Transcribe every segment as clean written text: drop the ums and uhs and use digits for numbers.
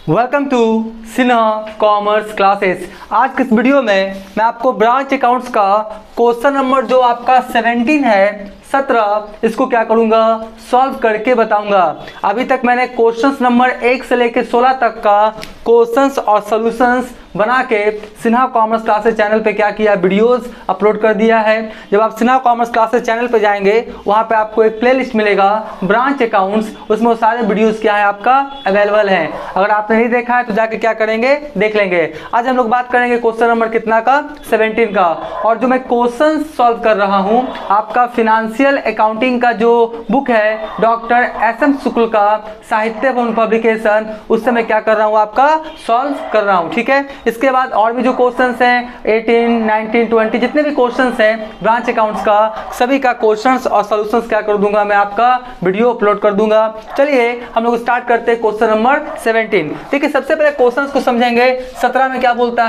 Welcome to Sinha commerce classes. आज के इस वीडियो में मैं आपको ब्रांच अकाउंट्स का क्वेश्चन नंबर जो आपका 17 है 17 इसको क्या करूंगा सॉल्व करके बताऊंगा। अभी तक मैंने क्वेश्चंस नंबर 1 से लेकर 16 तक का क्वेश्चंस और सॉल्यूशंस बना के सिन्हा कॉमर्स क्लासेस चैनल पे क्या किया, वीडियोस अपलोड कर दिया है। जब आप सिन्हा कॉमर्स क्लासेस चैनल पे जाएंगे वहाँ पे आपको एक प्लेलिस्ट मिलेगा ब्रांच अकाउंट्स, उसमें वो सारे वीडियोस क्या है आपका अवेलेबल हैं। अगर आपने नहीं देखा है तो जाके क्या करेंगे देख लेंगे। आज हम लोग बात करेंगे क्वेश्चन नंबर कितना का 17 का। और जो मैं क्वेश्चन सॉल्व कर रहा हूँ आपका फिनेंशियल अकाउंटिंग का जो बुक है डॉक्टर SM शुक्ल का साहित्य भवन पब्लिकेशन, उससे मैं क्या कर रहा हूँ आपका सॉल्व कर रहा हूँ। ठीक है, इसके बाद और भी जो क्वेश्चंस हैं 18, 19, 20 जितने भी क्वेश्चंस हैं ब्रांच अकाउंट्स का सभी का क्वेश्चंस और सॉल्यूशंस क्या कर दूंगा मैं आपका वीडियो अपलोड कर दूंगा। चलिए हम लोग स्टार्ट करते हैं क्वेश्चन नंबर 17। देखिए सबसे पहले क्वेश्चंस को समझेंगे। 17 में क्या बोलता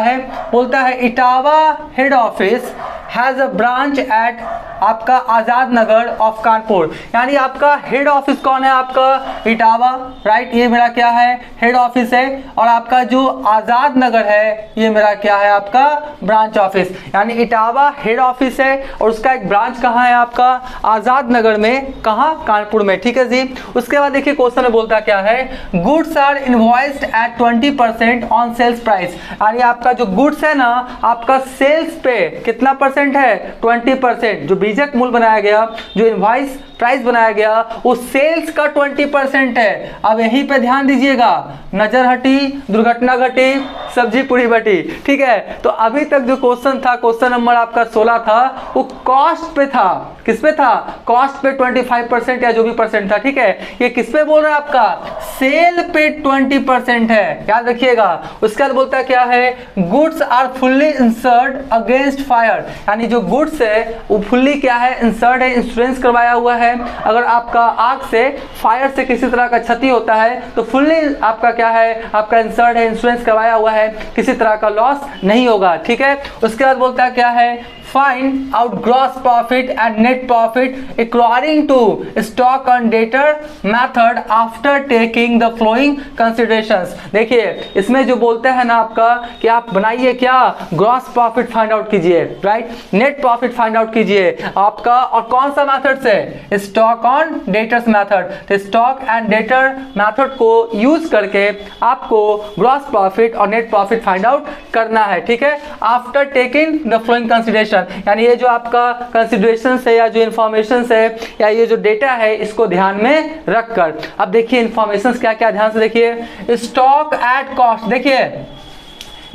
है Etawah head office has a branch at आपका आजाद नगर ऑफ कानपुर। यानी आपका हेड ऑफिस कौन है आपका इटावा, राइट, ये मेरा क्या है हेड ऑफिस है। और आपका जो आजाद नगर है ये मेरा क्या है आपका ब्रांच ऑफिस। यानी इटावा हेड ऑफिस है और उसका एक ब्रांच कहाँ है आपका आजाद नगर में, कहाँ कानपुर में। ठीक है जी। उसके बाद देखिए क्वेश्चन में बोलता क्या है goods are invoiced at 20% on sales price. यानी आपका जो गुड्स है ना आपका सेल्स पे कितना परसेंट है 20%। जो बीजक मूल्य बनाया गया, जो इनवॉइस प्राइस बनाया गया वो सेल्स का 20% है। अब यहीं पे ध्यान दीजिएगा, नजर हटी दुर्घटना घटी सब्जी पूरी बटी। ठीक है, तो अभी तक जो क्वेश्चन था क्वेश्चन नंबर आपका 16 था वो कॉस्ट पे था। किस पे था कॉस्ट पे 25% या जो भी परसेंट था। ठीक है, ये किस पे बोल रहा है आपका सेल पे 20% है, याद रखिएगा। उसके बाद बोलता क्या है goods are fully insured against fire. यानी जो गुड्स है वो फुल्ली क्या है इंश्योर्ड है, इंश्योरेंस करवाया हुआ है। अगर आपका आग से फायर से किसी तरह का क्षति होता है तो फुल्ली आपका क्या है आपका इंश्योर्ड है, इंश्योरेंस करवाया हुआ है, किसी तरह का लॉस नहीं होगा। ठीक है, उसके बाद बोलता है क्या है find out gross profit and net profit according to stock on debtor method after taking the following considerations। देखिए इसमें जो बोलते हैं ना आपका कि आप बनाइए क्या ग्रॉस प्रॉफिट फाइंड आउट कीजिए, right, net profit find out कीजिए आपका। और कौन सा मेथड से स्टॉक ऑन डेटर्स मेथड। तो स्टॉक एंड डेटर मेथड को यूज करके आपको ग्रॉस प्रॉफिट और नेट प्रॉफिट फाइंड आउट करना है। ठीक है, after taking the flowing consideration. यानी ये जो आपका कंसिडरेशन है या जो इंफॉर्मेशन है या ये जो डेटा है इसको ध्यान में रखकर। अब देखिए इंफॉर्मेशन क्या क्या ध्यान से देखिए। स्टॉक एट कॉस्ट, देखिए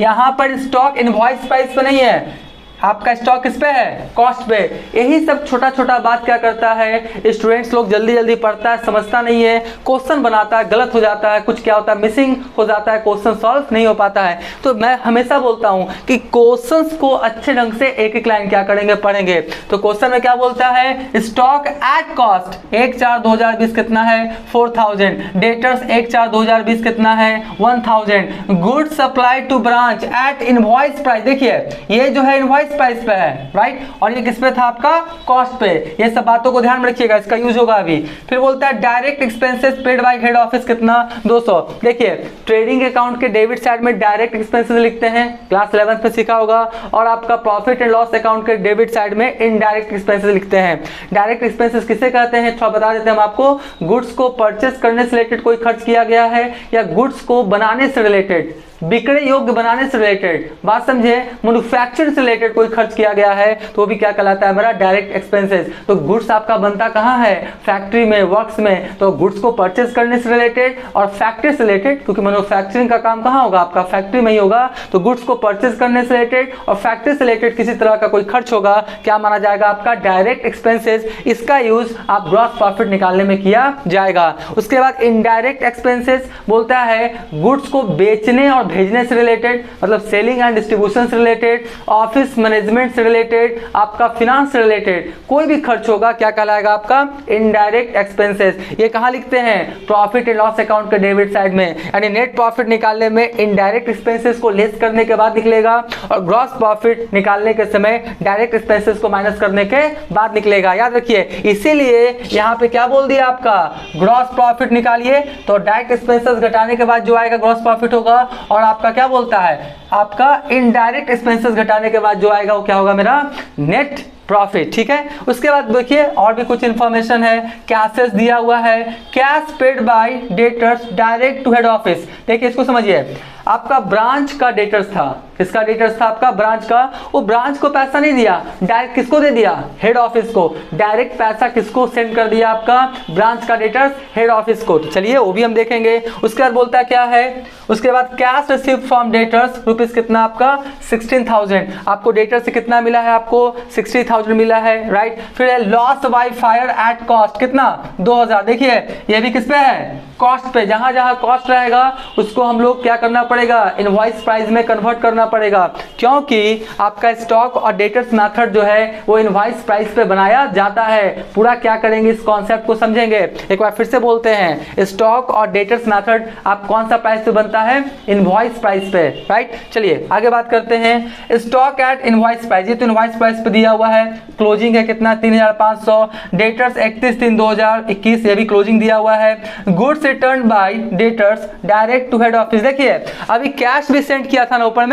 यहां पर स्टॉक इनवॉइस प्राइस पे नहीं है, आपका स्टॉक किस पे है कॉस्ट पे। यही सब छोटा छोटा बात क्या करता है स्टूडेंट्स लोग जल्दी जल्दी पढ़ता है, समझता नहीं है, क्वेश्चन बनाता है गलत हो जाता है, कुछ क्या होता है मिसिंग हो जाता है, क्वेश्चन सॉल्व नहीं हो पाता है। तो मैं हमेशा बोलता हूं कि क्वेश्चंस को अच्छे ढंग से एक एक लाइन क्या करेंगे पढ़ेंगे। तो क्वेश्चन में क्या बोलता है स्टॉक एट कॉस्ट 1/4/2020 कितना है 4000, डेटर्स 1/4/2020 कितना है 1000, goods supply to branch at invoice price. देखिए ये जो है इनवॉइस प्राइस पे है, राइट, और ये किस पे था आपका कॉस्ट पे। ये सब बातों को ध्यान में रखिएगा, इसका यूज होगा अभी। फिर बोलता है direct expenses paid by head office कितना 200। देखिए ट्रेडिंग अकाउंट के डेबिट साइड में डायरेक्ट एक्सपेंसेस लिखते हैं, क्लास 11 में सीखा होगा। और आपका प्रॉफिट एंड लॉस अकाउंट के डेबिट साइड में इनडायरेक्ट एक्सपेंसेस लिखते हैं। डायरेक्ट एक्सपेंसेस किसे कहते हैं थोड़ा बता देते हैं हम आपको। गुड्स को परचेस करने से रिलेटेड कोई खर्च किया गया है या गुड्स को बनाने से रिलेटेड, बिक्री योग्य बनाने से रिलेटेड, बात समझे, मैन्युफैक्चरिंग से रिलेटेड कोई खर्च किया गया है तो वो भी क्या कहलाता है मेरा डायरेक्ट एक्सपेंसेस। तो गुड्स आपका बनता कहाँ है फैक्ट्री में, वर्क्स में, तो गुड्स को परचेस करने से रिलेटेड और फैक्ट्री से रिलेटेड, क्योंकि मैन्युफैक्चरिंग का काम कहाँ होगा आपका फैक्ट्री में ही होगा। तो गुड्स को परचेस करने से रिलेटेड और फैक्ट्री से रिलेटेड किसी तरह का कोई खर्च होगा क्या माना जाएगा आपका डायरेक्ट एक्सपेंसेस। इसका यूज आप ग्रॉस प्रॉफिट निकालने में किया जाएगा। उसके बाद इनडायरेक्ट एक्सपेंसेस बोलता है गुड्स को बेचने और भेजने से रिलेटेड, मतलब सेलिंग एंड डिस्ट्रीब्यूशन से रिलेटेड, ऑफिस मैनेजमेंट से रिलेटेड, आपका फिनांस से रिलेटेड कोई भी खर्च होगा क्या कहलाएगा आपका इनडायरेक्ट एक्सपेंसेस। ये कहाँ लिखते हैं प्रॉफिट एंड लॉस अकाउंट के डेबिट साइड में, यानी नेट प्रॉफिट निकालने में इनडायरेक्ट एक्सपेंसेस को लेस करने के बाद निकलेगा और ग्रॉस प्रॉफिट निकालने के समय डायरेक्ट एक्सपेंसेस को माइनस करने के बाद निकलेगा। याद रखिए, इसीलिए यहाँ पे क्या बोल दिया आपका ग्रॉस प्रॉफिट निकालिए, तो डायरेक्ट एक्सपेंसेस घटाने के बाद जो आएगा ग्रॉस प्रॉफिट होगा, और आपका क्या बोलता है आपका इनडायरेक्ट एक्सपेंसेस घटाने के बाद जो आएगा वो क्या होगा मेरा नेट प्रॉफिट। ठीक है, उसके बाद देखिए और भी कुछ इंफॉर्मेशन है, कैशेस दिया हुआ है, cash paid by debtors direct to head office. देखिए इसको समझिए, आपका ब्रांच का डेटर्स था, किसका डेटर्स था आपका ब्रांच का, वो ब्रांच को पैसा नहीं दिया, डायरेक्ट किसको दे दिया हेड ऑफिस को, डायरेक्ट पैसा किसको सेंड कर दिया आपका ब्रांच का डेटर्स हेड ऑफिस को। तो चलिए वो भी हम देखेंगे। उसके बाद बोलता है क्या है, उसके बाद cash receive from debtors rupees कितना आपका 16,000, आपको डेटर से कितना मिला है आपको 60,000 मिला है, राइट। फिर loss by fire at cost कितना 2,000, देखिए ये भी किस पे है कॉस्ट पे, जहां जहां कॉस्ट रहेगा उसको हम लोग क्या करना पड़ेगा इनवॉइस प्राइस में कन्वर्ट करना पड़ेगा, क्योंकि आपका स्टॉक और डेटर्स मेथड जो है वो इनवॉइस प्राइस पे बनाया जाता है। पूरा क्या करेंगे इस कॉन्सेप्ट को समझेंगे। एक बार फिर से बोलते हैं, स्टॉक और डेटर्स मेथड आप कौन सा प्राइस पे बनता है इनवॉइस प्राइस पे, राइट। चलिए आगे बात करते हैं, स्टॉक एट इनवॉइस प्राइस, ये तो इनवॉइस प्राइस पे दिया हुआ है, क्लोजिंग है कितना 3,500, डेटर्स 31/3/2021 ये भी क्लोजिंग दिया हुआ है, goods return by debtors direct to head office. देखिए अभी कैश भी सेंड किया था ना ऊपर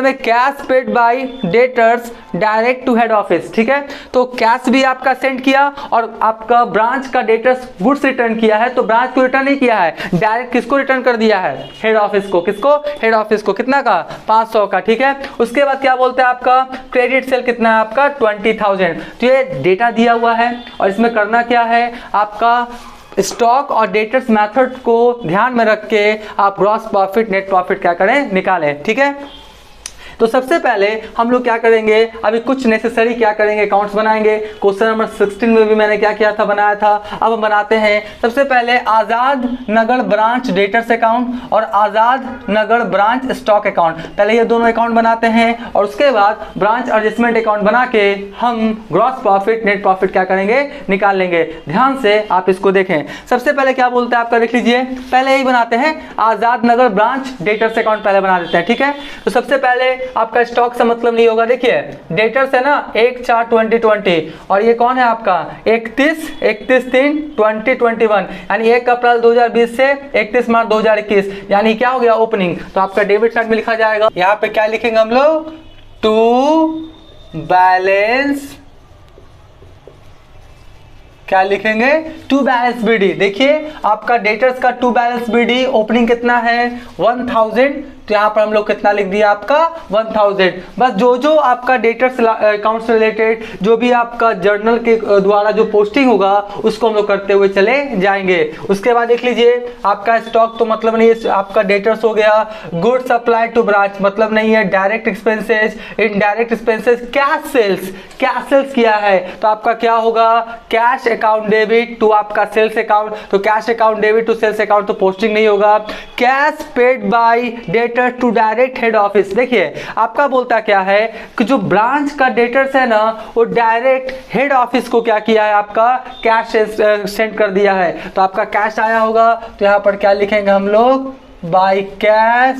में cash paid by debtors direct to head office, ठीक है। तो कैश भी आपका सेंड किया और आपका ब्रांच का डेटर्स गुड्स रिटर्न किया है, तो ब्रांच को रिटर्न नहीं किया है, डायरेक्ट किसको रिटर्न कर दिया है हेड ऑफिस को, किसको हेड ऑफिस को, कितना का 500 का, ठीक है। उसके बाद क्या बोलते हैं आपका क्रेडिट सेल कितना है आपका 20,000। तो ये डेटा दिया हुआ है और इसमें करना क्या है आपका स्टॉक और डेटर्स मेथड को ध्यान में रख के आप ग्रॉस प्रॉफिट नेट प्रॉफिट क्या करें निकालें, ठीक है। तो सबसे पहले हम लोग क्या करेंगे, अभी कुछ नेसेसरी क्या करेंगे अकाउंट्स बनाएंगे। क्वेश्चन नंबर 16 में भी मैंने क्या किया था बनाया था, अब हम बनाते हैं। सबसे पहले आज़ाद नगर ब्रांच डेटर्स अकाउंट और आज़ाद नगर ब्रांच स्टॉक अकाउंट, पहले ये दोनों अकाउंट बनाते हैं और उसके बाद ब्रांच एडजस्टमेंट अकाउंट बना के हम ग्रॉस प्रॉफिट नेट प्रॉफिट क्या करेंगे निकाल लेंगे। ध्यान से आप इसको देखें। सबसे पहले क्या बोलते हैं आपका देख लीजिए, पहले यही बनाते हैं आज़ाद नगर ब्रांच डेटर्स अकाउंट पहले बना देते हैं, ठीक है। तो सबसे पहले आपका स्टॉक से मतलब नहीं होगा, देखिए डेटर्स है ना 1/4/2020 और ये कौन है आपका 31/3/2021, यानी 1 अप्रैल 2020 से 31 मार्च 2021, यानी क्या हो गया ओपनिंग। तो आपका डेबिट साइड में लिखा जाएगा, यहाँ पे क्या लिखेंगे हम लोग टू बैलेंस, क्या लिखेंगे टू बैलेंस बीडी। देखिए आपका डेटर्स का टू बैलेंस बीडी ओपनिंग कितना है 1000, तो यहाँ पर हम लोग कितना लिख दिया आपका 1000। बस जो जो आपका डेटर्स अकाउंट से रिलेटेड जो भी आपका जर्नल के द्वारा जो पोस्टिंग होगा उसको हम लोग करते हुए चले जाएंगे। उसके बाद देख लीजिए आपका स्टॉक तो मतलब नहीं है, आपका डेटर्स हो गया, गुड सप्लाई टू ब्रांच मतलब नहीं है, direct expenses indirect expenses, cash sales किया है तो आपका क्या होगा कैश अकाउंट डेबिट टू आपका सेल्स अकाउंट, तो cash account debit to sales account तो पोस्टिंग नहीं होगा। Cash paid by debtor to direct head office, देखिए आपका बोलता क्या है कि जो ब्रांच का डेटर्स है ना वो डायरेक्ट हेड ऑफिस को क्या किया है आपका कैश सेंड कर दिया है, तो आपका कैश आया होगा। तो यहां पर क्या लिखेंगे हम लोग by cash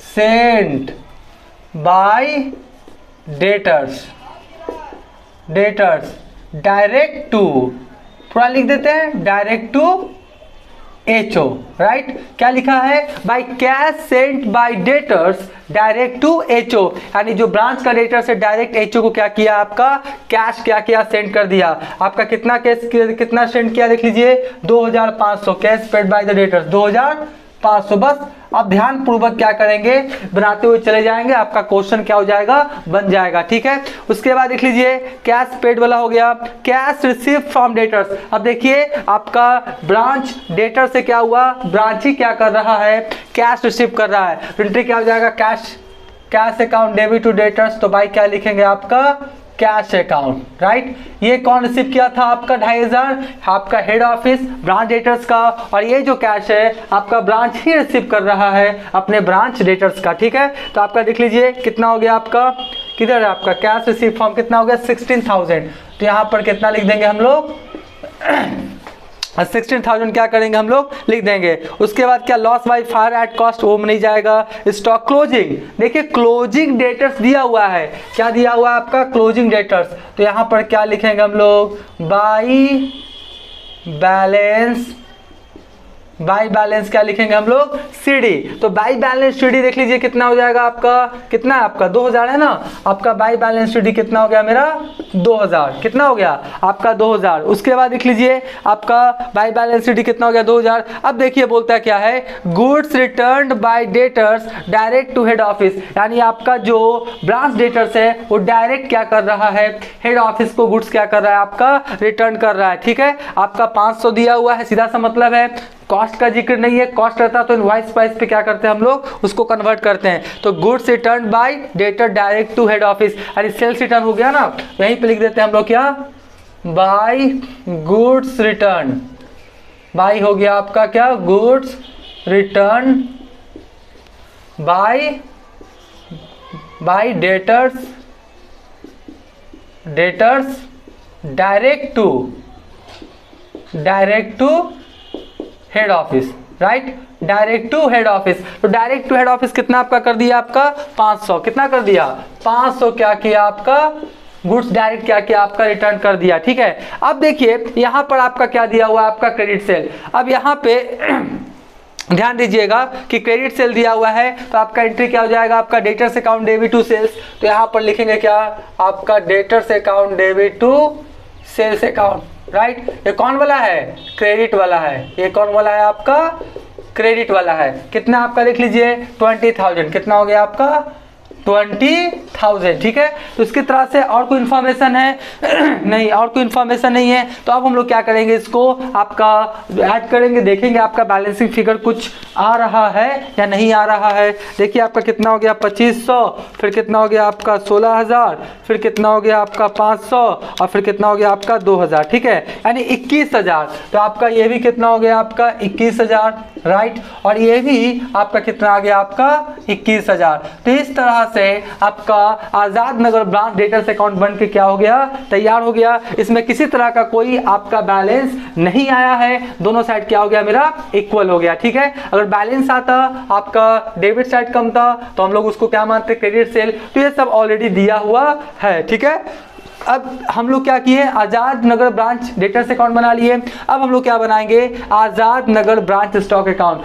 send by debtors direct to, पूरा लिख देते हैं डायरेक्ट टू एचओ, राइट। क्या लिखा है by cash sent by debtors direct to HO, यानी जो ब्रांच का डेटर्स है डायरेक्ट एचओ को क्या किया आपका कैश क्या किया सेंड कर दिया। आपका कितना कैश कितना सेंड किया देख लीजिए 2500, cash paid by the debtors 2500। बस अब ध्यान पूर्वक क्या करेंगे बनाते हुए चले जाएंगे, आपका क्वेश्चन क्या हो जाएगा बन जाएगा, ठीक है। उसके बाद देख लीजिए कैश पेड वाला हो गया, कैश रिसीव फ्रॉम डेटर्स। अब देखिए आपका ब्रांच डेटर से क्या हुआ, ब्रांच ही क्या कर रहा है कैश रिसीव कर रहा है, एंट्री क्या हो जाएगा cash account debit to debtors, तो भाई क्या लिखेंगे आपका कैश अकाउंट, राइट। ये कौन रिसीव किया था आपका 2500, आपका हेड ऑफिस ब्रांच डेटर्स का, और ये जो कैश है आपका ब्रांच ही रिसीव कर रहा है अपने ब्रांच डेटर्स का, ठीक है। तो आपका देख लीजिए कितना हो गया आपका, किधर है आपका कैश रिसीव फॉर्म, कितना हो गया 16,000। तो यहाँ पर कितना लिख देंगे हम लोग 16,000 क्या करेंगे हम लोग लिख देंगे। उसके बाद क्या loss by fire at cost, वो नहीं जाएगा। स्टॉक क्लोजिंग, देखिए क्लोजिंग डेटर्स दिया हुआ है, क्या दिया हुआ है आपका क्लोजिंग डेटर्स, तो यहाँ पर क्या लिखेंगे हम लोग बाई बैलेंस क्या लिखेंगे हम लोग सीडी। तो बाई बैलेंस सीडी देख लीजिए कितना हो जाएगा आपका, कितना है आपका 2000 है ना, आपका बाई बैलेंस सीडी कितना हो गया मेरा 2000, कितना हो गया आपका 2000। उसके बाद देख लीजिए आपका बाई बैलेंस सीडी कितना हो गया 2000। अब देखिए बोलता है क्या है, goods returned by debtors direct to head office, यानी आपका जो ब्रांच डेटर्स है वो डायरेक्ट क्या कर रहा है हेड ऑफिस को गुड्स क्या कर रहा है आपका रिटर्न कर रहा है, ठीक है। आपका 500 दिया हुआ है, सीधा सा मतलब है, कॉस्ट का जिक्र नहीं है, कॉस्ट रहता तो इनवॉइस प्राइस पे क्या करते हैं हम लोग उसको कन्वर्ट करते हैं। तो goods return by debtor direct to head office, अरे सेल्स रिटर्न हो गया ना, यहीं पे लिख देते हैं हम लोग क्या बाय गुड्स रिटर्न, बाय हो गया आपका क्या goods return by debtors direct to head office, right, direct to head office. तो डायरेक्ट टू हेड ऑफिस कितना आपका कर दिया आपका 500, कितना कर दिया 500, क्या किया आपका गुड्स डायरेक्ट क्या किया आपका रिटर्न कर दिया, ठीक है। अब देखिए यहाँ पर आपका क्या दिया हुआ है आपका क्रेडिट सेल। अब यहाँ पे ध्यान दीजिएगा कि क्रेडिट सेल दिया हुआ है तो आपका एंट्री क्या हो जाएगा आपका debtors account debit to sales. तो यहाँ पर लिखेंगे क्या आपका debtors account debit to sales account, right. ये कौन वाला है क्रेडिट वाला है, ये कौन वाला है आपका क्रेडिट वाला है। कितना आपका देख लीजिए 20,000, कितना हो गया आपका 20,000, ठीक है। तो इसकी तरह से और कोई इन्फॉर्मेशन है नहीं, और कोई इन्फॉर्मेशन नहीं है। तो अब हम लोग क्या करेंगे इसको आपका ऐड करेंगे, देखेंगे आपका बैलेंसिंग फिगर कुछ आ रहा है या नहीं आ रहा है। देखिए आपका कितना हो गया 2500, फिर कितना हो गया आपका 16,000, फिर कितना हो गया आपका 500 और फिर कितना हो गया आपका 2000, ठीक है, यानी 21,000। तो आपका ये भी कितना हो गया आपका 21,000, राइट, और ये भी आपका कितना आ गया आपका 21,000। तो इस तरह से आपका आजाद नगर ब्रांच डेटर्स अकाउंट बन के क्या हो गया तैयार हो गया। इसमें किसी तरह का कोई आपका बैलेंस नहीं आया है, दोनों साइड क्या हो गया मेरा इक्वल हो गया, ठीक है। अगर बैलेंस आता आपका डेबिट साइड कम था तो हम लोग उसको क्या मानते क्रेडिट सेल। तो ये सब ऑलरेडी दिया हुआ है, ठीक है। अब हम लोग क्या किए आजाद नगर ब्रांच डेटर्स अकाउंट बना लिए। अब हम लोग क्या बनाएंगे आजाद नगर ब्रांच स्टॉक अकाउंट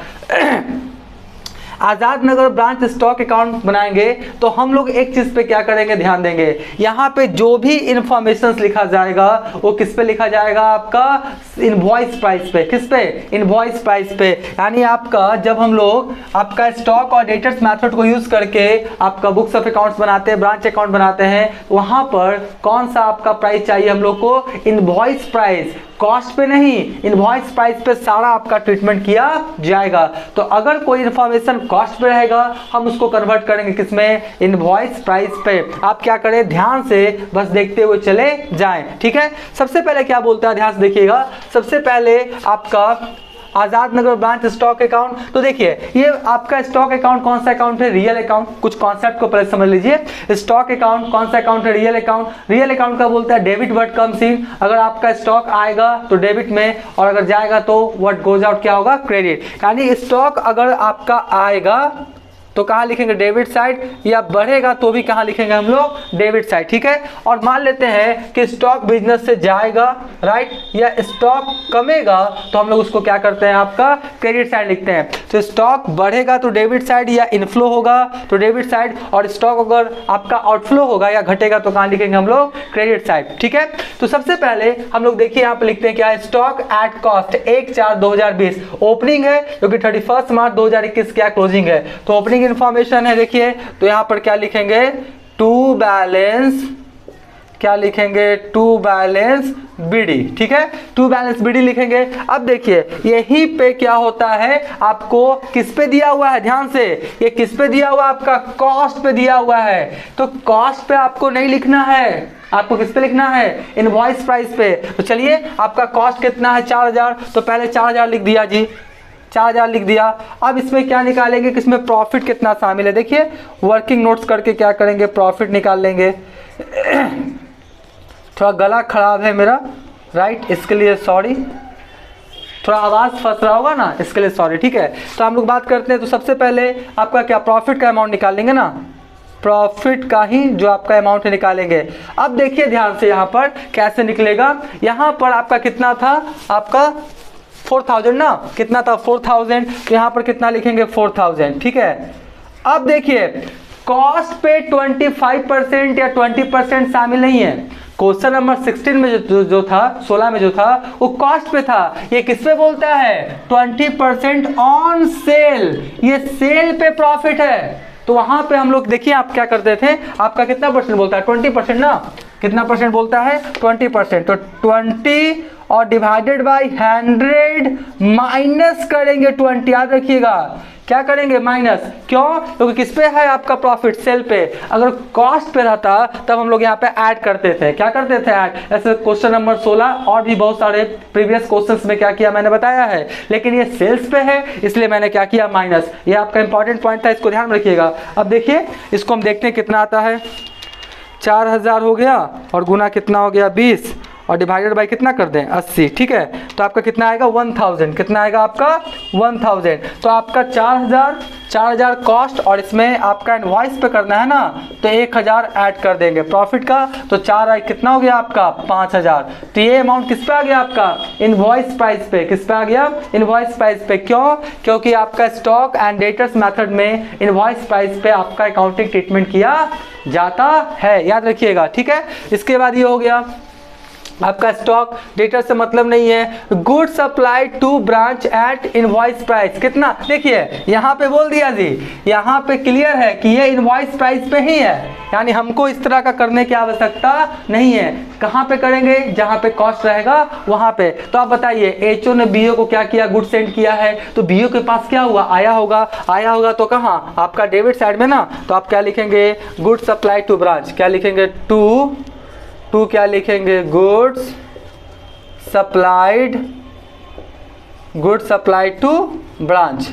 आजाद नगर ब्रांच स्टॉक अकाउंट बनाएंगे तो हम लोग एक चीज पे क्या करेंगे ध्यान देंगे, यहाँ पे जो भी इंफॉर्मेशन लिखा जाएगा वो किस पे लिखा जाएगा आपका इनवॉइस प्राइस पे, किस पे इनवॉइस प्राइस पे। यानी आपका जब हम लोग आपका स्टॉक और डेटर्स मेथड को यूज करके आपका बुक्स ऑफ अकाउंट्स बनाते हैं ब्रांच अकाउंट बनाते हैं, वहां पर कौन सा आपका प्राइस चाहिए हम लोग को इनवॉइस प्राइस, कॉस्ट पे नहीं इनवॉइस प्राइस पे सारा आपका ट्रीटमेंट किया जाएगा। तो अगर कोई इंफॉर्मेशन कॉस्ट पे रहेगा हम उसको कन्वर्ट करेंगे किसमें इनवॉइस प्राइस पे। आप क्या करें ध्यान से बस देखते हुए चले जाएं, ठीक है। सबसे पहले क्या बोलता है ध्यान से देखिएगा, सबसे पहले आपका आजाद नगर ब्रांच स्टॉक अकाउंट। तो देखिए ये आपका स्टॉक अकाउंट कौन सा अकाउंट है रियल अकाउंट, कुछ कॉन्सेप्ट को पहले समझ लीजिए। स्टॉक अकाउंट कौन सा अकाउंट है रियल अकाउंट। रियल अकाउंट का बोलता है डेबिट व्हाट कम्स इन, अगर आपका स्टॉक आएगा तो डेबिट में और अगर जाएगा तो व्हाट गोज आउट क्या होगा क्रेडिट। यानी स्टॉक अगर आपका आएगा तो कहाँ लिखेंगे डेबिट साइड, या बढ़ेगा तो भी कहाँ लिखेंगे हम लोग डेबिट साइड, ठीक है। और मान लेते हैं कि स्टॉक बिजनेस से जाएगा राइट, या स्टॉक कमेगा तो हम लोग उसको क्या करते हैं आपका क्रेडिट साइड लिखते हैं। तो स्टॉक बढ़ेगा तो डेबिट साइड, या इनफ्लो होगा तो डेबिट साइड, और स्टॉक अगर आपका आउटफ्लो होगा या घटेगा तो कहाँ लिखेंगे हम लोग क्रेडिट साइड, ठीक है। तो सबसे पहले हम लोग देखिए यहाँ पे लिखते हैं क्या है स्टॉक एट कॉस्ट 1/4/2020 ओपनिंग है, जो कि 31 मार्च 2021 क्या क्लोजिंग है। तो ओपनिंग इंफॉर्मेशन है देखिए, तो यहां पर क्या लिखेंगे टू बैलेंस क्या लिखेंगे, टू बैलेंस बीडी, ठीक है, टू बैलेंस बीडी लिखेंगे। अब देखिए यहीं पे क्या होता है, आपको किस पे दिया हुआ है, ध्यान से, ये किस पे दिया हुआ है, आपका कॉस्ट पे दिया हुआ है। तो कॉस्ट पे आपको नहीं लिखना है, आपको किस पे लिखना है, इनवॉइस प्राइस पे। तो चलिए आपका कॉस्ट कितना है, 4000, तो पहले 4000 लिख दिया जी, 4000 लिख दिया। अब इसमें क्या निकालेंगे कि इसमें प्रॉफिट कितना शामिल है, देखिए वर्किंग नोट्स करके क्या करेंगे, प्रॉफिट निकाल लेंगे। थोड़ा गला खराब है मेरा, राइट, इसके लिए सॉरी, थोड़ा आवाज़ फंस रहा होगा ना, इसके लिए सॉरी, ठीक है। तो हम लोग बात करते हैं, तो सबसे पहले आपका क्या प्रॉफिट का अमाउंट निकाल लेंगे ना, प्रॉफिट का ही जो आपका अमाउंट है निकालेंगे। अब देखिए ध्यान से यहाँ पर कैसे निकलेगा, यहाँ पर आपका कितना था, आपका 4000 ना, कितना था 4000, तो यहाँ पर कितना लिखेंगे 4000, ठीक है। अब देखिए कॉस्ट पे 25% या 20% शामिल नहीं है। क्वेश्चन नंबर 16 में जो था, 16 में जो था वो कॉस्ट पे था, ये किस पे बोलता है, 20% ऑन सेल, ये सेल पे प्रॉफिट है। तो वहां पे हम लोग देखिए आप क्या करते थे, आपका कितना परसेंट बोलता है, 20% ना, कितना परसेंट बोलता है, 20%, तो 20 और डिवाइडेड बाई 100 माइनस करेंगे 20, याद रखिएगा क्या करेंगे, माइनस, क्यों, क्योंकि किस पे है आपका प्रॉफिट, सेल पे। अगर कॉस्ट पे रहता तब हम लोग यहाँ पे ऐड करते थे, क्या करते थे, ऐड। ऐसे क्वेश्चन नंबर 16 और भी बहुत सारे प्रीवियस क्वेश्चंस में क्या किया मैंने बताया है, लेकिन ये सेल्स पे है इसलिए मैंने क्या किया, माइनस। ये आपका इंपॉर्टेंट पॉइंट था, इसको ध्यान रखिएगा। अब देखिए इसको हम देखते हैं कितना आता है, 4000 हो गया और गुना कितना हो गया 20 और डिवाइडेड बाई कितना कर दें 80, ठीक है। तो आपका कितना आएगा 1000, कितना आएगा आपका 1000। तो आपका 4000 कॉस्ट और इसमें आपका इनवॉइस पे करना है ना, तो 1000 ऐड कर देंगे प्रॉफिट का, तो 4 कितना हो गया आपका 5000। तो ये अमाउंट किस पे आ गया आपका, इनवॉइस प्राइस पे, किस पे आ गया, इनवॉइस प्राइस पे। क्यों, क्योंकि आपका स्टॉक एंड डेटर्स मेथड में इनवॉइस प्राइस पे आपका अकाउंटिंग ट्रीटमेंट किया जाता है, याद रखिएगा, ठीक है। इसके बाद ये हो गया आपका स्टॉक डेटर से मतलब नहीं है, good supply to branch at invoice price, कितना, देखिए यहाँ पे बोल दिया जी, यहाँ पे क्लियर है कि ये इनवॉइस प्राइस पे ही है, यानी हमको इस तरह का करने की आवश्यकता नहीं है। कहाँ पे करेंगे, जहाँ पे कॉस्ट रहेगा वहाँ पे। तो आप बताइए एचओ ने बीओ को क्या किया, गुड सेंड किया है, तो बीओ के पास क्या हुआ, आया होगा तो कहाँ, आपका डेबिट साइड में ना, तो आप क्या लिखेंगे, गुड सप्लाई टू ब्रांच, क्या लिखेंगे, टू क्या लिखेंगे, goods supplied to branch,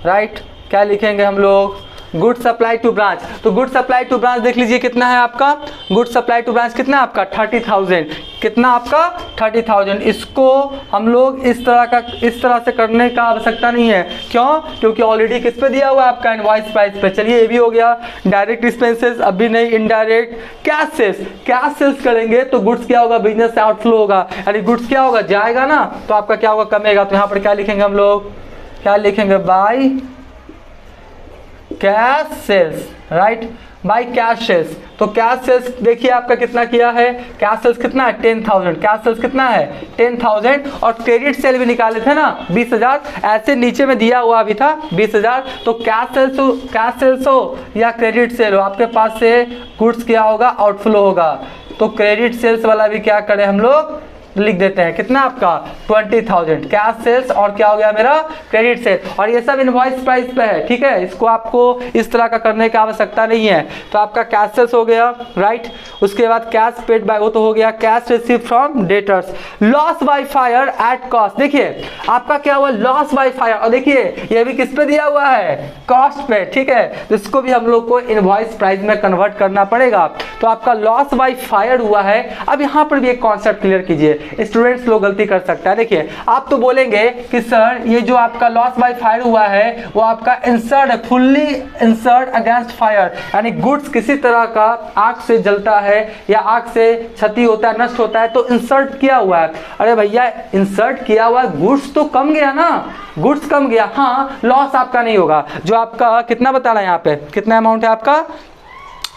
right, क्या लिखेंगे हम लोग, गुड सप्लाई टू ब्रांच। तो गुड सप्लाई टू ब्रांच देख लीजिए कितना है आपका, गुड सप्लाई टू ब्रांच कितना है आपका 30000, कितना आपका 30000। इसको हम लोग इस तरह से करने का आवश्यकता नहीं है, क्यों, क्योंकि ऑलरेडी किस पे दिया हुआ है आपका, इनवॉइस प्राइस पे। चलिए ये भी हो गया, डायरेक्ट एक्सपेंसेस अभी नहीं, इनडायरेक्ट कैश सेल्स करेंगे तो गुड्स क्या होगा, बिजनेस से आउटफ्लो होगा, यानी गुड्स क्या होगा, जाएगा ना, तो आपका क्या होगा, कमेगा। तो यहाँ पर क्या लिखेंगे हम लोग, क्या लिखेंगे, by cash sales, right, by cash sales. तो कैश सेल्स देखिए आपका कितना किया है, कैश सेल्स कितना है 10000, कैश सेल्स कितना है 10000, और क्रेडिट सेल भी निकाले थे ना 20000, ऐसे नीचे में दिया हुआ भी था 20000। तो कैश सेल्स हो या क्रेडिट सेल हो, आपके पास से गुड्स क्या होगा, आउटफ्लो होगा। तो क्रेडिट सेल्स वाला भी क्या करें हम लोग, लिख देते हैं, कितना आपका 20000 कैश सेल्स और क्या हो गया मेरा क्रेडिट सेल, और ये सब इनवॉइस प्राइस पे है, ठीक है। इसको आपको इस तरह का करने की आवश्यकता नहीं है। तो आपका कैश सेल्स हो गया, राइट। उसके बाद कैश पेड बाय, वो तो हो गया, cash receive from debtors, loss by fire at cost. देखिए आपका क्या हुआ, लॉस बाय फायर, और देखिए ये भी किस पे दिया हुआ है, कॉस्ट पे, ठीक है। तो इसको भी हम लोग को इनवॉइस प्राइस में कन्वर्ट करना पड़ेगा। तो आपका लॉस बाय फायर हुआ है। अब यहाँ पर भी एक कॉन्सेप्ट क्लियर कीजिए, स्टूडेंट्स लोग गलती कर सकता है। देखिए आप तो बोलेंगे कि सर ये जो आपका लॉस बाय फायर हुआ है वो आपका इंसर्ट है, फुल्ली इंसर्ट अगेंस्ट फायर, यानी गुड्स किसी तरह का आग से जलता है या आग से क्षति होता है, नष्ट होता है, तो इंसर्ट किया हुआ है। अरे भैया इंसर्ट किया हुआ गुड्स तो कम गया ना, गुड्स कम गया, हाँ लॉस आपका नहीं होगा। जो आपका कितना बता रहा है यहाँ पे, कितना अमाउंट है आपका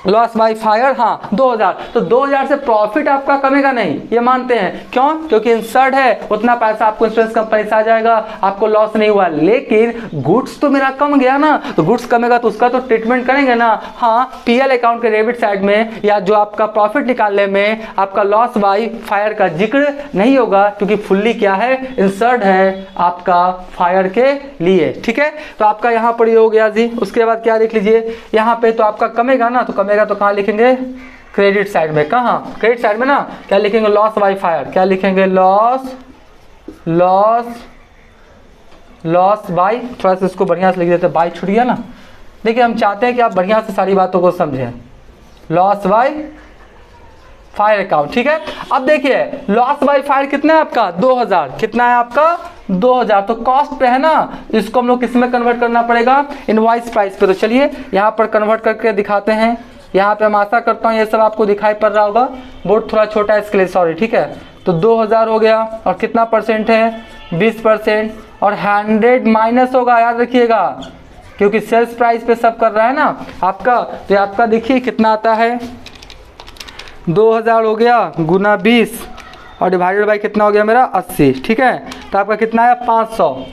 लॉस बाय फायर, हाँ 2000, तो 2000 से प्रॉफिट आपका कमेगा नहीं, ये मानते हैं। क्यों? क्योंकि इंसर्ट है, उतना पैसा आपको इंश्योरेंस कंपनी से आ जाएगा, आपको लॉस नहीं हुआ। लेकिन गुड्स तो मेरा कम गया ना, तो गुड्स कमेगा तो उसका तो ट्रीटमेंट करेंगे ना। हाँ, पीएल अकाउंट के डेबिट साइड में या जो आपका प्रॉफिट निकालने में आपका लॉस बाय फायर का जिक्र नहीं होगा, क्योंकि फुल्ली क्या है, इंसर्ट है आपका फायर के लिए। ठीक है, तो आपका यहाँ पर ये हो गया जी। उसके बाद क्या लिख लीजिए, यहाँ पे तो आपका कमेगा ना, तो कमेगा तो कहाँ लिखेंगे, क्रेडिट साइड में। कहाँ? क्रेडिट साइड में ना, क्या लिखेंगे, लॉस बाय फायर। क्या लिखेंगे, लॉस बाय, थोड़ा सा इसको बढ़िया से लिख देते, बाय छूट गया ना। देखिए हम चाहते हैं कि आप बढ़िया से सारी बातों को समझें। लॉस बाय फायर अकाउंट, ठीक है। अब देखिए लॉस बाय फायर कितना है आपका, 2000, कितना है आपका, 2000। तो कॉस्ट पे है ना, इसको हम लोग किस में कन्वर्ट करना पड़ेगा, इनवॉइस प्राइस पे। तो चलिए यहाँ पर कन्वर्ट करके दिखाते हैं। यहाँ पे मैं आशा करता हूँ ये सब आपको दिखाई पड़ रहा होगा, बोर्ड थोड़ा छोटा है इसके लिए सॉरी, ठीक है। तो 2000 हो गया, और कितना परसेंट है, 20%, और 100 माइनस होगा, याद रखिएगा, क्योंकि सेल्स प्राइस पे सब कर रहा है ना आपका। तो आपका देखिए कितना आता है, 2000 हो गया गुना 20 और डिवाइडेड बाई कितना हो गया मेरा, 80। ठीक है, तो आपका कितना आया, 500।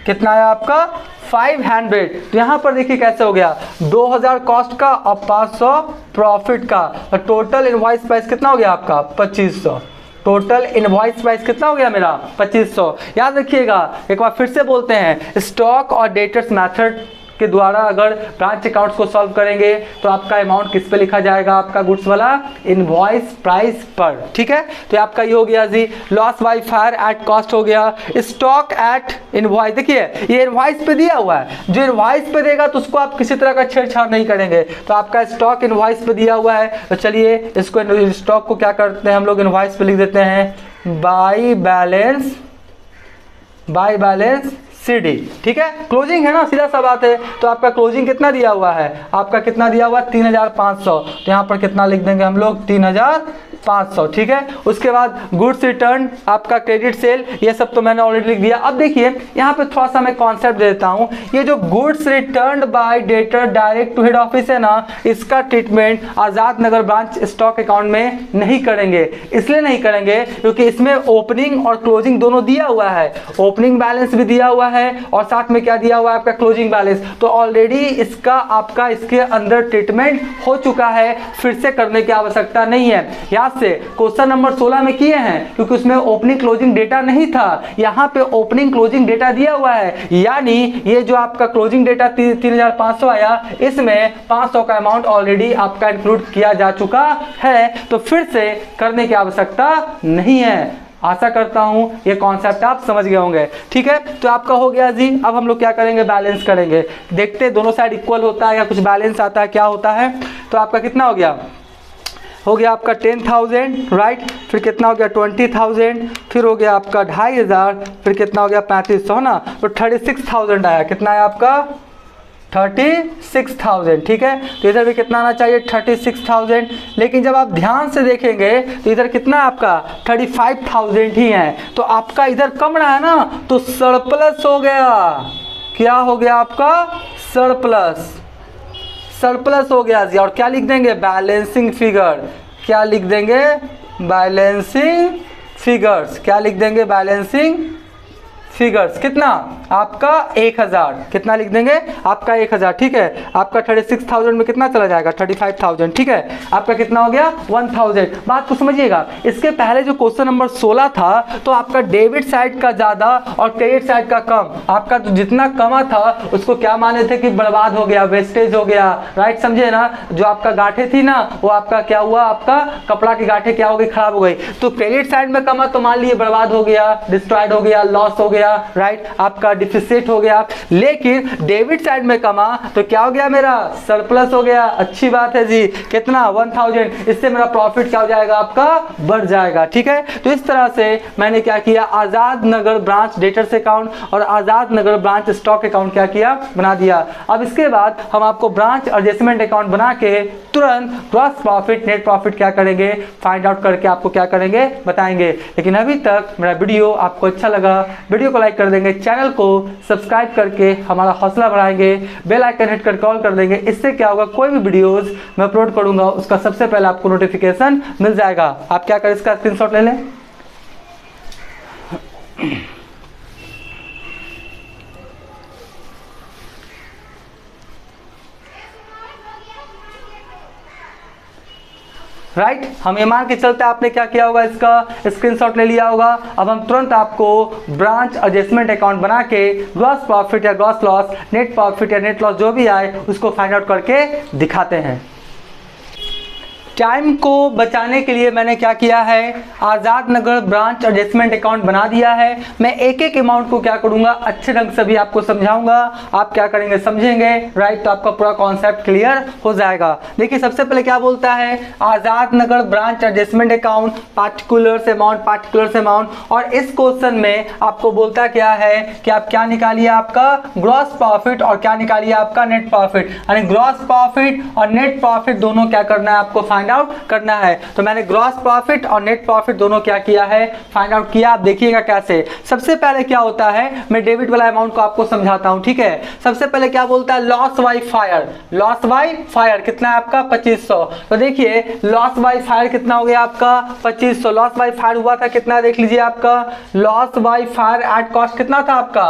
कितना आया आपका, 500। तो यहाँ पर देखिए कैसे हो गया, 2000 कॉस्ट का और 500 प्रॉफिट का, और टोटल इनवॉइस प्राइस कितना हो गया आपका, 2500। टोटल इनवॉइस प्राइस कितना हो गया मेरा, 2500। याद रखिएगा, एक बार फिर से बोलते हैं, स्टॉक और डेटर्स मेथड के द्वारा अगर ब्रांच अकाउंट्स को सॉल्व करेंगे तो आपका अमाउंट किस पे लिखा जाएगा, आपका गुड्स वाला इनवॉइस प्राइस पर। ठीक है, तो आपका ये हो गया जी, loss by fire at cost हो गया, स्टॉक एट इनवॉइस। देखिए ये इनवॉइस पे दिया हुआ है, जो इनवॉइस पे देगा तो उसको आप किसी तरह का छेड़छाड़ नहीं करेंगे। तो आपका स्टॉक इनवॉइस पे दिया हुआ है, तो चलिए इसको स्टॉक को क्या करते हैं हम लोग, इनवॉइस पे लिख देते हैं बाय बैलेंस CD। ठीक है, क्लोजिंग है ना, सीधा सा बात है। तो आपका क्लोजिंग कितना दिया हुआ है, आपका कितना दिया हुआ, 3500। तो यहाँ पर कितना लिख देंगे हम लोग, 3500। ठीक है, उसके बाद गुड्स रिटर्न, आपका क्रेडिट सेल, ये सब तो मैंने ऑलरेडी लिख दिया। अब देखिए यहाँ पे थोड़ा सा मैं कॉन्सेप्ट दे देता हूँ। ये जो goods return by debtor direct to head office है ना, इसका treatment Azad Nagar branch stock account में नहीं करेंगे। इसलिए नहीं करेंगे क्योंकि इसमें ओपनिंग और क्लोजिंग दोनों दिया हुआ है, ओपनिंग बैलेंस भी दिया हुआ है और साथ में क्या दिया हुआ है आपका क्लोजिंग बैलेंस। तो ऑलरेडी इसका आपका इसके अंदर ट्रीटमेंट हो चुका है, फिर से करने की आवश्यकता नहीं है। याद से क्वेश्चन नंबर 16 में किए हैं, क्योंकि उसमें ओपनिंग क्लोजिंग डेटा नहीं था, यहाँ पे ओपनिंग क्लोजिंग डेटा दिया हुआ है। यानी ये जो आपका क्लोजिंग डेटा 3500 आया, इसमें 500 का अमाउंट ऑलरेडी आपका इंक्लूड किया जा चुका है, तो फिर से करने की आवश्यकता नहीं है। आशा करता हूं ये कॉन्सेप्ट आप समझ गए होंगे। ठीक है, तो आपका हो गया जी। अब हम लोग क्या करेंगे, बैलेंस करेंगे। देखते हैं दोनों साइड इक्वल होता है या कुछ बैलेंस आता है, क्या होता है। तो आपका कितना हो गया, आपका 10,000 राइट, फिर कितना हो गया 20,000, फिर हो गया आपका 2500, फिर कितना हो गया 3500 ना, तो 36,000 आया। कितना है आपका 36,000। ठीक है, तो इधर भी कितना आना चाहिए 36,000, लेकिन जब आप ध्यान से देखेंगे तो इधर कितना आपका 35,000 ही है। तो आपका इधर कम रहा है ना, तो सरप्लस हो गया। क्या हो गया आपका, सरप्लस हो गया जी। और क्या लिख देंगे, बैलेंसिंग फिगर। क्या लिख देंगे, बैलेंसिंग फिगर्स। क्या लिख देंगे, बैलेंसिंग फिगर्स। कितना आपका 1000, कितना लिख देंगे आपका 1000। ठीक है, आपका 36,000 में कितना चला जाएगा 35,000। ठीक है, आपका कितना हो गया 1000। बात को समझिएगा, इसके पहले जो क्वेश्चन नंबर 16 था, तो आपका डेबिट साइड का ज़्यादा और क्रेडिट साइड का कम। आपका तो जितना कमा था उसको क्या माने थे कि बर्बाद हो गया, वेस्टेज हो गया, राइट, समझे ना। जो आपका गांठे थी ना, वो आपका क्या हुआ, आपका कपड़ा की गांठे क्या हो गई, खराब हो गई। तो क्रेडिट साइड में कमा तो मान लिए बर्बाद हो गया, डिस्ट्रॉयड हो गया, लॉस हो गया, राइट, आपका डिफिसिट हो गया। लेकिन डेबिट साइड में कमा तो क्या हो गया, मेरा सरप्लस हो गया। अच्छी बात है जी, कितना 1000। इससे मेरा प्रॉफिट क्या हो जाएगा, आपका बढ़ जाएगा। ठीक है, तो इस तरह से मैंने क्या किया, आजाद नगर ब्रांच डेटर्स अकाउंट और आजाद नगर ब्रांच स्टॉक अकाउंट क्या किया, बना दिया। अब इसके बाद हम आपको ब्रांच एडजस्टमेंट अकाउंट बना के तुरंत ग्रॉस प्रॉफिट नेट प्रॉफिट क्या करेंगे, फाइंड आउट करके आपको क्या करेंगे, बताएंगे। लेकिन अभी तक मेरा वीडियो आपको अच्छा लगा, वीडियो को लाइक कर देंगे, चैनल को सब्सक्राइब करके हमारा हौसला बढ़ाएंगे, बेल आइकन हिट करके ऑल कर देंगे। इससे क्या होगा, कोई भी वीडियोस मैं अपलोड करूंगा उसका सबसे पहले आपको नोटिफिकेशन मिल जाएगा। आप क्या करें, इसका स्क्रीनशॉट ले लें। राइट, हम ये मान के चलते आपने क्या किया होगा, इसका स्क्रीनशॉट ले लिया होगा। अब हम तुरंत आपको ब्रांच एडजस्टमेंट अकाउंट बना के ग्रॉस प्रॉफिट या ग्रॉस लॉस, नेट प्रॉफिट या नेट लॉस जो भी आए उसको फाइंड आउट करके दिखाते हैं। टाइम को बचाने के लिए मैंने क्या किया है, Azad Nagar branch adjustment account बना दिया है। मैं एक एक अमाउंट को क्या करूंगा, अच्छे ढंग से भी आपको समझाऊंगा। आप क्या करेंगे, समझेंगे, राइट, तो आपका पूरा कॉन्सेप्ट क्लियर हो जाएगा। देखिए सबसे पहले क्या बोलता है, Azad Nagar branch adjustment account, particulars amount. और इस क्वेश्चन में आपको बोलता क्या है कि आप क्या निकालिए, आपका ग्रॉस प्रॉफिट और क्या निकालिए, आपका नेट प्रॉफिट। यानी ग्रॉस प्रॉफिट और नेट प्रॉफिट दोनों क्या करना है, आपको फाइंड आउट करना है। तो मैंने ग्रॉस प्रॉफिट और नेट प्रॉफिट दोनों क्या किया है, फाइंड आउट किया। आप देखिएगा कैसे। सबसे पहले क्या होता है, मैं डेबिट वाला अमाउंट को आपको समझाता हूं, ठीक है। सबसे पहले क्या बोलता है, loss by fire. Loss by fire कितना है आपका, 2500। तो देखिए लॉस बाय फायर कितना हो गया आपका, 2500। लॉस बाय फायर हुआ था कितना, देख लीजिए, आपका loss by fire at cost कितना था आपका,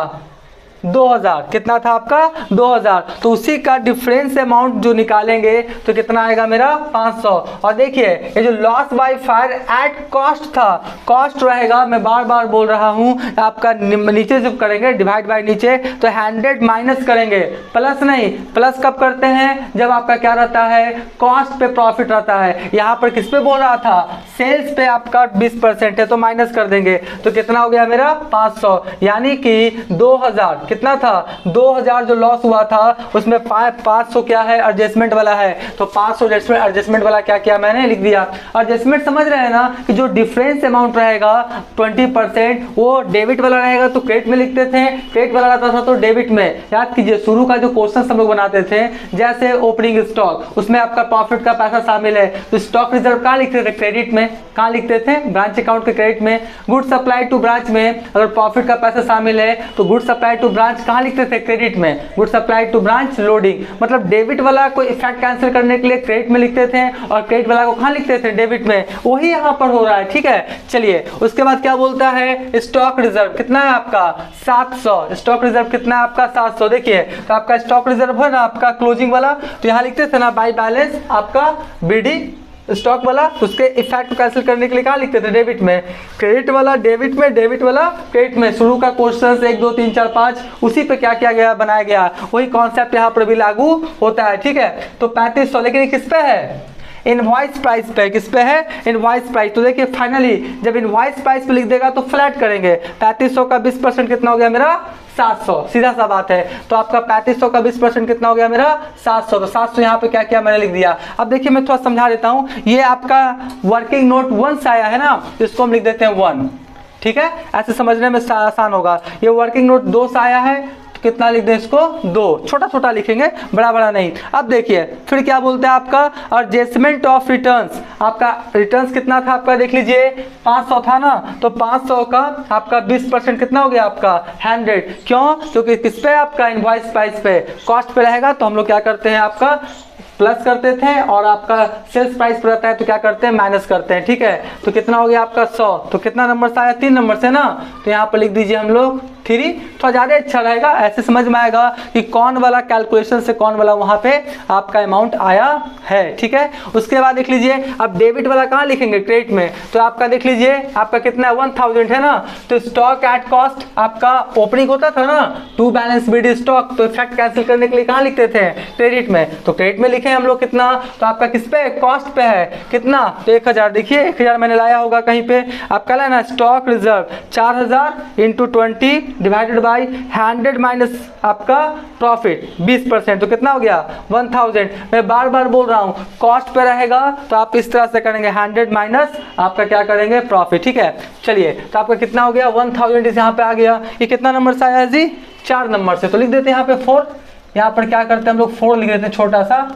2000। कितना था आपका, 2000। तो उसी का डिफरेंस अमाउंट जो निकालेंगे तो कितना आएगा मेरा, 500। और देखिए ये जो loss by fire at cost था, कॉस्ट रहेगा, मैं बार बार बोल रहा हूं, आपका नीचे जब करेंगे डिवाइड बाय नीचे तो 100 माइनस करेंगे, प्लस नहीं। प्लस कब करते हैं, जब आपका क्या रहता है, कॉस्ट पे प्रॉफिट रहता है। यहाँ पर किस पे बोल रहा था, सेल्स पे आपका 20% है तो माइनस कर देंगे। तो कितना हो गया मेरा, 500। यानी कि 2000 कितना था, 2000 जो लॉस हुआ था उसमें 500 क्या है, एडजस्टमेंट वाला है। तो 500 एडजस्टमेंट वाला क्या किया, मैंने लिख दिया। एडजस्टमेंट समझ रहे हैं ना, कि जो डिफरेंस अमाउंट रहेगा 20% वो डेबिट वाला रहेगा तो क्रेडिट में लिखते थे, क्रेडिट वाला रहता था तो डेबिट में। याद कीजिए शुरू का जो क्वेश्चन हम लोग बनाते थे, जैसे ओपनिंग स्टॉक, उसमें आपका प्रॉफिट का पैसा शामिल है तो स्टॉक रिजर्व कहाँ लिखते थे, क्रेडिट में। कहाँ लिखते थे, ब्रांच अकाउंट के क्रेडिट में। गुड सप्लाई टू ब्रांच में अगर प्रॉफिट का पैसा शामिल है तो गुड सप्लाई टू ब्रांच कहाँ लिखते थे, क्रेडिट में। Good supply to branch loading, मतलब डेबिट वाला को इफेक्ट कैंसिल करने के लिए क्रेडिट में लिखते थे और क्रेडिट वाला को कहाँ लिखते थे, डेबिट में। वही यहाँ पर हो रहा है, ठीक है। चलिए उसके बाद क्या बोलता है, स्टॉक रिजर्व कितना है आपका, 700। स्टॉक रिजर्व कितना है आपका, 700। देखिए तो आपका स्टॉक रिजर्व है ना आपका क्लोजिंग वाला, तो यहाँ लिखते थे ना बाय बैलेंस आपका बीडी स्टॉक वाला, उसके इफेक्ट को कैंसिल करने के लिए कहाँ लिखते थे, डेबिट में। क्रेडिट वाला डेबिट में, डेबिट वाला क्रेडिट में। शुरू का क्वेश्चन 1 2 3 4 5 उसी पे क्या किया गया, बनाया गया। वही कॉन्सेप्ट यहाँ पर भी लागू होता है, ठीक है। तो 3500, लेकिन ये किस पे है, इनवॉइस प्राइस पे। किस पे है, इनवॉइस प्राइस। तो देखिए फाइनली जब इनवॉइस प्राइस पे लिख देगा तो फ्लैट करेंगे। 3500 का 20% कितना हो गया मेरा, 700। सीधा सा बात है। तो आपका 3500 का 20% कितना हो गया मेरा, 700। तो 700 यहाँ पे क्या किया, मैंने लिख दिया। अब देखिए मैं थोड़ा समझा देता हूँ। ये आपका वर्किंग नोट 1 से आया है ना, इसको हम लिख देते हैं 1, ठीक है। ऐसे समझने में आसान होगा। ये वर्किंग नोट 2 से आया है तो कितना लिख दें इसको, 2। छोटा छोटा लिखेंगे, बड़ा बड़ा नहीं। अब देखिए फिर क्या बोलते हैं आपका, एडजस्टमेंट ऑफ रिटर्न्स। आपका रिटर्न्स कितना था आपका, देख लीजिए 500 था ना, तो 500 का आपका 20% कितना हो गया आपका, 100। क्यों, क्योंकि किस पे आपका, इनवॉइस प्राइस पे। कॉस्ट पे रहेगा तो हम लोग क्या करते हैं, आपका प्लस करते थे, और आपका सेल्स प्राइस पर रहता है तो क्या करते हैं, माइनस करते हैं, ठीक है। तो कितना हो गया आपका 100। तो कितना नंबर से आया, 3 नंबर से ना, तो यहाँ पर लिख दीजिए हम लोग 3। थोड़ा ज़्यादा अच्छा रहेगा, ऐसे समझ में आएगा कि कौन वाला कैलकुलेशन से कौन वाला वहाँ पे आपका अमाउंट आया है, ठीक है। उसके बाद देख लीजिए अब डेबिट वाला कहाँ लिखेंगे, क्रेडिट में। तो आपका देख लीजिए आपका कितना है, 1000 है ना। तो स्टॉक एट कॉस्ट आपका ओपनिंग होता था ना, टू बैलेंस बीडी स्टॉक, तो इफेक्ट कैंसिल करने के लिए कहाँ लिखते थे, क्रेडिट में। तो क्रेडिट में लिखे हम लोग कितना, तो आपका किस पे, कॉस्ट पे है कितना, तो 1000। देखिए 1000 मैंने लाया होगा कहीं पे, आपका लाना stock reserve 4000 into 20 divided by 100 minus आपका प्रॉफिट 20%, तो कितना हो गया 1000। मैं बार बार बोल रहा हूँ कॉस्ट पे रहेगा तो आप इस तरह से करेंगे 100 माइनस आपका क्या करेंगे प्रॉफिट, ठीक है। चलिए तो आपका कितना हो गया 1000 इस यहाँ पे आ गया। ये कितना नंबर से आया जी, 4 नंबर से। तो लिख देते हैं यहाँ पे 4। यहाँ पर क्या करते हैं हम लोग 4 लिख देते हैं छोटा सा,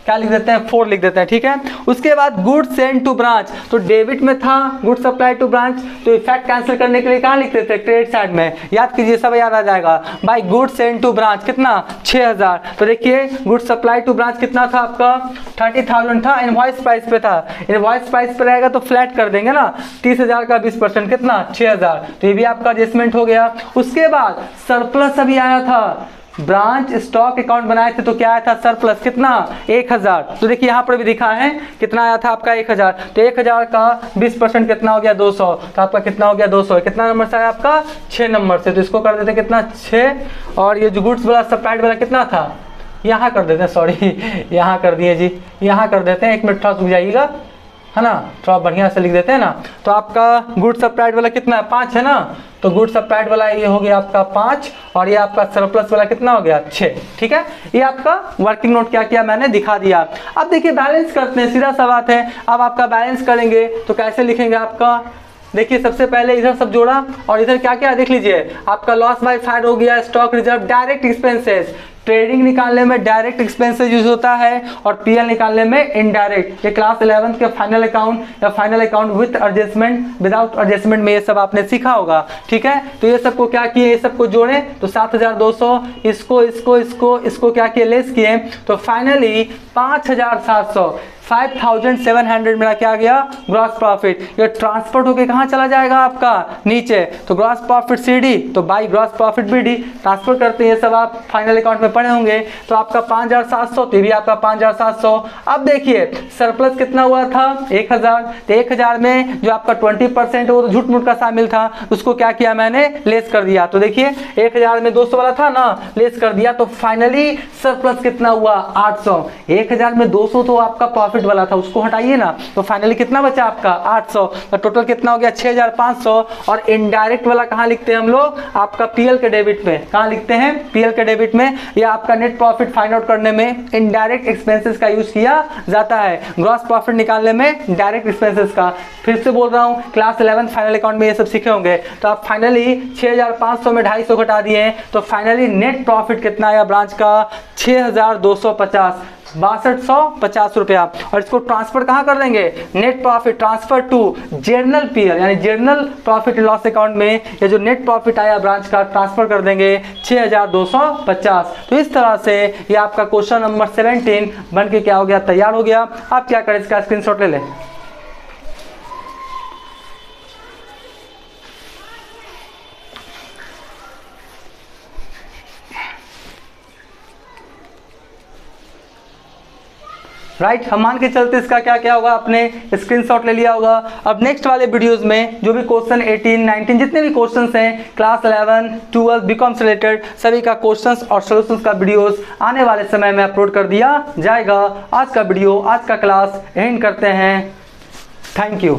क्या लिख देते हैं 4 लिख देते हैं, ठीक है। उसके बाद गुड्स सेंड टू ब्रांच, तो डेबिट में था गुड्स सप्लाई टू ब्रांच, तो इफेक्ट कैंसिल करने के लिए कहाँ लिख देते हैं क्रेडिट साइड में, याद कीजिए सब याद आ जाएगा। भाई गुड्स सेंड टू ब्रांच कितना 6000, तो देखिए गुड्स सप्लाई टू ब्रांच कितना था आपका 30,000 था, इनवॉइस प्राइस पे था, इनवॉइस प्राइस पे रहेगा तो फ्लैट कर देंगे ना, 30,000 का 20% कितना 6000, तो ये भी आपका एडजस्टमेंट हो गया। उसके बाद सरप्लस अभी आया था, ब्रांच स्टॉक अकाउंट बनाए थे तो क्या आया था सरप्लस कितना 1000, तो देखिए यहाँ पर भी दिखा है कितना आया था आपका 1000, तो 1000 का 20% कितना हो गया 200, तो आपका कितना हो गया 200, कितना नंबर से आया आपका 6 नंबर से, तो इसको कर देते कितना 6, और ये जो गुड्स वाला सप्लाइड वाला कितना था यहाँ कर देते हैं, सॉरी यहाँ कर दिए जी, यहाँ कर देते हैं, 1 मिनट थोड़ा रुक जाइएगा है ना, थोड़ा बढ़िया से लिख देते हैं ना। तो आपका गुड सप्लाइड वाला कितना है 5 है ना, तो गुड सप्लाइड वाला ये हो गया आपका 5, और ये आपका सरप्लस वाला कितना हो गया 6, ठीक है। ये आपका वर्किंग नोट क्या किया मैंने दिखा दिया। अब देखिए बैलेंस करते हैं, सीधा सा बात है। अब आपका बैलेंस करेंगे तो कैसे लिखेंगे आपका, देखिए सबसे पहले इधर सब जोड़ा और इधर क्या क्या देख लीजिए, आपका लॉस बाय फायर हो गया, stock reserve, direct expenses, trading निकालने में डायरेक्ट एक्सपेंसेस यूज होता है और पीएल निकालने में इनडायरेक्ट। ये क्लास 11 के फाइनल अकाउंट या final account with adjustment without adjustment में ये सब आपने सीखा होगा, ठीक है। तो ये सबको क्या किए, ये सबको जोड़े तो 7200, इसको इसको इसको इसको क्या किए लेस किए, तो फाइनली 5700 5700 मेरा क्या गया ग्रॉस प्रॉफिट। ये ट्रांसपोर्ट होके कहाँ चला जाएगा आपका नीचे, तो ग्रॉस प्रॉफिट सीडी, तो by gross profit BD, transfer करते हैं सब आप फाइनल अकाउंट में पढ़े होंगे। तो आपका 5700, तो ये भी आपका 5700। अब देखिए सरप्लस कितना हुआ था 1000, तो 1000 में जो आपका 20% वो तो झूठ मूठ का शामिल था, उसको क्या किया मैंने लेस कर दिया। तो देखिए 1000 में 200 वाला था ना, लेस कर दिया, तो फाइनली सरप्लस कितना हुआ 800। 1000 में 200 तो आपका प्रॉफिट वाला था, उसको हटाइए ना, तो फाइनली कितना बचा आपका 800, तो टोटल कितना हो गया 6500। और इनडायरेक्ट वाला कहाँ लिखते हैं हम लोग, आपका पीएल के डेबिट में, कहाँ लिखते हैं पीएल के डेबिट में, या आपका नेट प्रॉफिट फाइंड आउट करने में इनडायरेक्ट एक्सपेंसेस का यूज किया जाता है, ग्रॉस प्रॉफिट निकालने में डायरेक्ट एक्सपेंसेस का। फिर से बोल रहा हूँ क्लास 11 फाइनल अकाउंट में ये सब सीखे होंगे। तो आप फाइनली 6500 में 250 घटा दिए, तो फाइनली नेट प्रॉफिट कितना आया ब्रांच का 6250, 6250 रुपया। और इसको ट्रांसफर कहाँ कर देंगे, net profit transfer to journal PL यानी जर्नल प्रॉफिट लॉस अकाउंट में, ये जो नेट प्रॉफिट आया ब्रांच का ट्रांसफर कर देंगे 6250। तो इस तरह से ये आपका क्वेश्चन नंबर 17 बन के क्या हो गया तैयार हो गया। आप क्या करें इसका स्क्रीनशॉट ले लें। राइट, हम मान के चलते इसका क्या क्या होगा, आपने स्क्रीनशॉट ले लिया होगा। अब नेक्स्ट वाले वीडियोस में जो भी क्वेश्चन 18, 19 जितने भी क्वेश्चंस हैं क्लास 11, 12 बीकॉम से रिलेटेड सभी का क्वेश्चंस और सॉल्यूशंस का वीडियोस आने वाले समय में अपलोड कर दिया जाएगा। आज का वीडियो, आज का क्लास एंड करते हैं। Thank you.